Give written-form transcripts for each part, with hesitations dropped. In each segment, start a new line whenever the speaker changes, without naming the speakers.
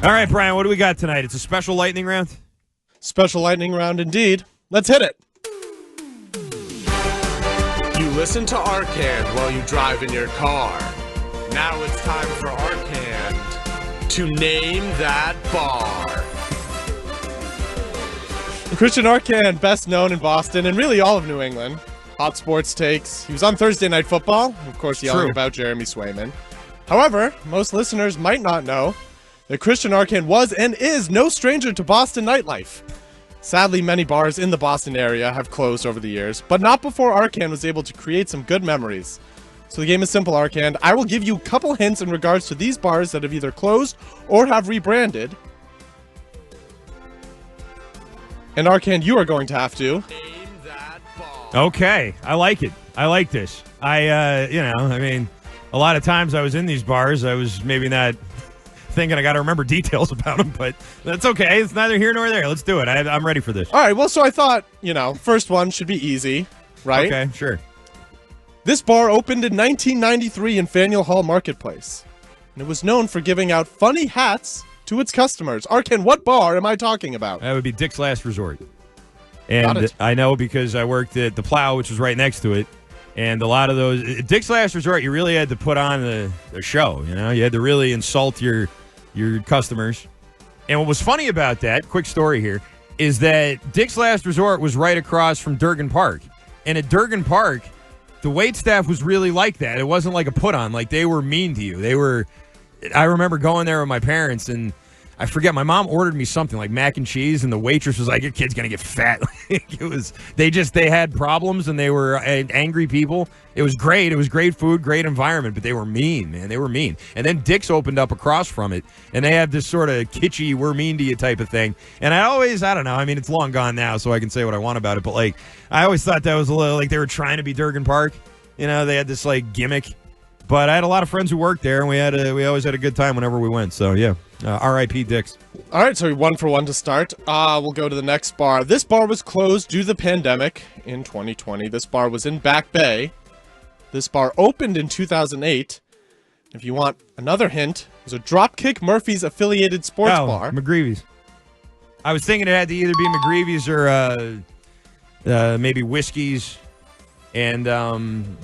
All right, Brian, what do we got tonight? It's a special lightning round?
Special lightning round indeed. Let's hit it.
You listen to Arcand while you drive in your car. Now it's time for Arcand to name that bar.
Christian Arcand, best known in Boston and really all of New England. Hot sports takes. He was on Thursday Night Football, of course yelling about Jeremy Swayman. However, most listeners might not know that Christian Arcand was and is no stranger to Boston nightlife. Sadly, many bars in the Boston area have closed over the years, but not before Arcand was able to create some good memories. So the game is simple, Arcand. I will give you a couple hints in regards to these bars that have either closed or have rebranded. And Arcand, you are going to have to
name that bar.
Okay, I like it. I like this. I mean, a lot of times I was in these bars, I was maybe not thinking I got to remember details about them, but that's okay. It's neither here nor there. Let's do it. I'm ready for this.
All right, well, so I thought, first one should be easy, right?
Okay, sure.
This bar opened in 1993 in Faneuil Hall Marketplace, and it was known for giving out funny hats to its customers. Arcand, what bar am I talking about?
That would be Dick's Last Resort. And I know because I worked at the Plow, which was right next to it. And a lot of those, Dick's Last Resort, you really had to put on the show. You had to really insult your customers. And what was funny about that, quick story here, is that Dick's Last Resort was right across from Durgan Park. And at Durgan Park, the wait staff was really like that. It wasn't like a put on. Like, they were mean to you. I remember going there with my parents, and I forget, my mom ordered me something like mac and cheese, and the waitress was like, your kid's going to get fat. They had problems, and they were angry people. It was great. It was great food, great environment, but they were mean, man. They were mean. And then Dick's opened up across from it, and they had this sort of kitschy, we're mean to you type of thing. And I don't know. I mean, it's long gone now, so I can say what I want about it, but I always thought that was a little like they were trying to be Durgan Park. They had this gimmick. But I had a lot of friends who worked there, and we always had a good time whenever we went. So, yeah, R.I.P. Dick's.
All right, so 1 for 1 to start. We'll go to the next bar. This bar was closed due to the pandemic in 2020. This bar was in Back Bay. This bar opened in 2008. If you want another hint, it was a Dropkick Murphys affiliated sports bar.
McGreevy's. I was thinking it had to either be McGreevy's or maybe Whiskey's. And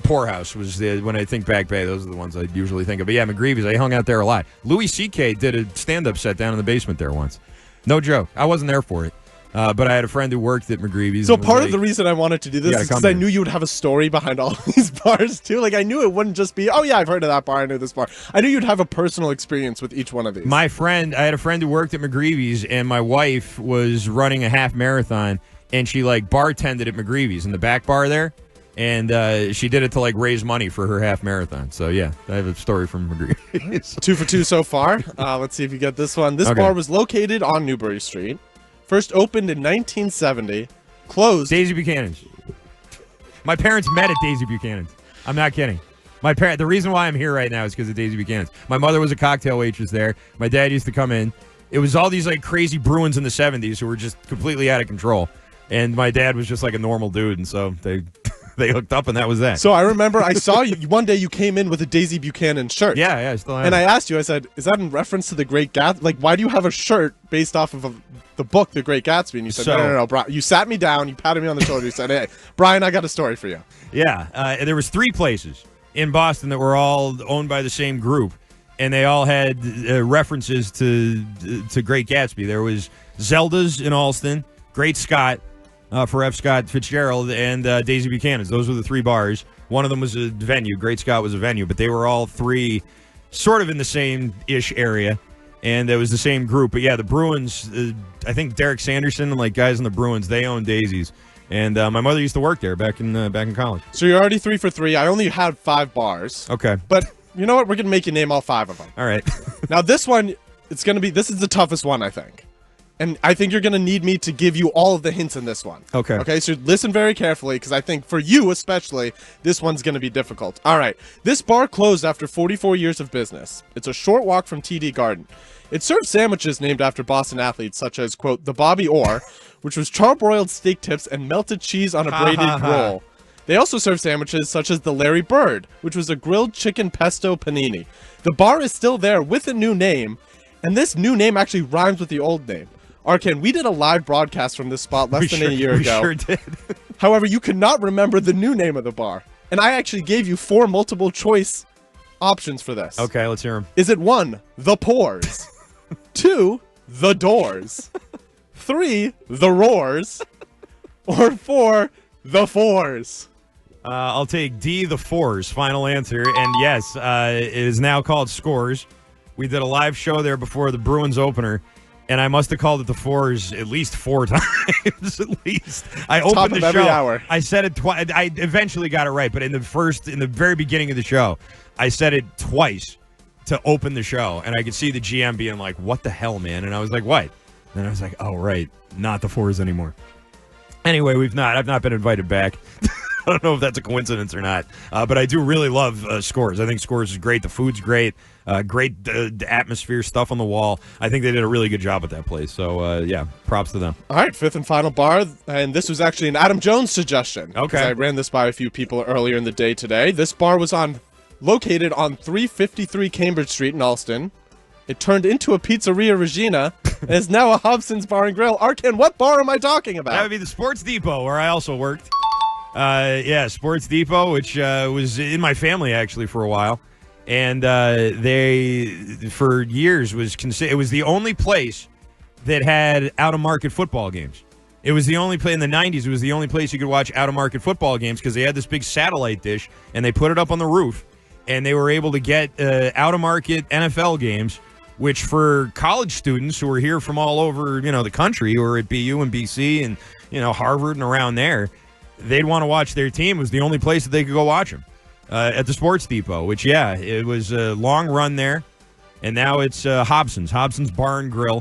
Poorhouse was when I think Back Bay. Those are the ones I usually think of. But yeah, McGreevy's. I hung out there a lot. Louis C.K. did a stand-up set down in the basement there once. No joke. I wasn't there for it. But I had a friend who worked at McGreevy's.
So part of the reason I wanted to do this is because I knew you would have a story behind all of these bars, too. I knew it wouldn't just be, oh, yeah, I've heard of that bar. I knew this bar. I knew you'd have a personal experience with each one of these.
I had a friend who worked at McGreevy's, and my wife was running a half marathon, and she, bartended at McGreevy's in the back bar there. And she did it to raise money for her half marathon. So yeah, I have a story from McGreevy's.
2 for 2 so far. Let's see if you get this one. This bar was located on Newbury Street. First opened in 1970. Closed.
Daisy Buchanan's. My parents met at Daisy Buchanan's. I'm not kidding. The reason why I'm here right now is because of Daisy Buchanan's. My mother was a cocktail waitress there. My dad used to come in. It was all these crazy Bruins in the 70s who were just completely out of control. And my dad was just a normal dude, and so they hooked up, and that was that.
So I remember I saw you one day. You came in with a Daisy Buchanan shirt.
Yeah, I still have.
And I asked you. I said, "Is that in reference to The Great Gatsby? Why do you have a shirt based off of the book, The Great Gatsby?" And you said, "No, Brian." You sat me down. You patted me on the shoulder. You said, "Hey, Brian, I got a story for you."
Yeah, there was 3 places in Boston that were all owned by the same group, and they all had references to Great Gatsby. There was Zelda's in Allston, Great Scott. For F. Scott Fitzgerald and Daisy Buchanan's. Those were the 3 bars. One of them was a venue. Great Scott was a venue, but they were all 3 sort of in the same-ish area, and it was the same group. But yeah, the Bruins, I think Derek Sanderson and guys in the Bruins, they own Daisy's. And my mother used to work there back in college.
So you're already 3 for 3. I only had 5 bars.
Okay.
But you know what? We're going to make you name all 5 of them.
All right.
Now this one, this is the toughest one, I think. And I think you're going to need me to give you all of the hints in this one.
Okay.
Okay, so listen very carefully, because I think for you especially, this one's going to be difficult. All right. This bar closed after 44 years of business. It's a short walk from TD Garden. It serves sandwiches named after Boston athletes, such as, quote, the Bobby Orr, which was charbroiled steak tips and melted cheese on a braided roll. They also serve sandwiches such as the Larry Bird, which was a grilled chicken pesto panini. The bar is still there with a new name, And this new name actually rhymes with the old name. Arcand, we did a live broadcast from this spot less than a year ago.
We sure did.
However, you could not remember the new name of the bar. And I actually gave you 4 multiple choice options for this.
Okay, let's hear them.
Is it 1, The Pores? 2, The Doors? 3, The Roars? Or 4, The Fours?
I'll take D, The Fours, final answer. And yes, it is now called Scores. We did a live show there before the Bruins opener, and I must have called it The Fours at least 4 times. At least. I opened the show.
Every hour.
I said it twice. I eventually got it right, but in the very beginning of the show, I said it twice to open the show, and I could see the GM being like, "What the hell, man?" And I was like, "What?" And I was like, "Oh, right, not The Fours anymore." Anyway, I've not been invited back. I don't know if that's a coincidence or not, but I do really love Scores. I think Scores is great. The food's great. Great atmosphere, stuff on the wall. I think they did a really good job at that place. So, yeah, props to them.
All right, 5th and final bar, and this was actually an Adam Jones suggestion.
Okay.
I ran this by a few people earlier in the day today. This bar was located on 353 Cambridge Street in Allston. It turned into a Pizzeria Regina, and is now a Hobson's Bar and Grill. Arcand, what bar am I talking about?
That would be the Sports Depot, where I also worked. Yeah, Sports Depot, which was in my family, actually, for a while. And they, for years, it was the only place that had out-of-market football games. It was the only place in the 90s. It was the only place you could watch out-of-market football games because they had this big satellite dish, and they put it up on the roof, and they were able to get out-of-market NFL games, which for college students who were here from all over, the country, or at BU and BC and, Harvard and around there, they'd want to watch their team. It was the only place that they could go watch them. At the Sports Depot, which, yeah, it was a long run there. And now it's Hobson's Bar and Grill.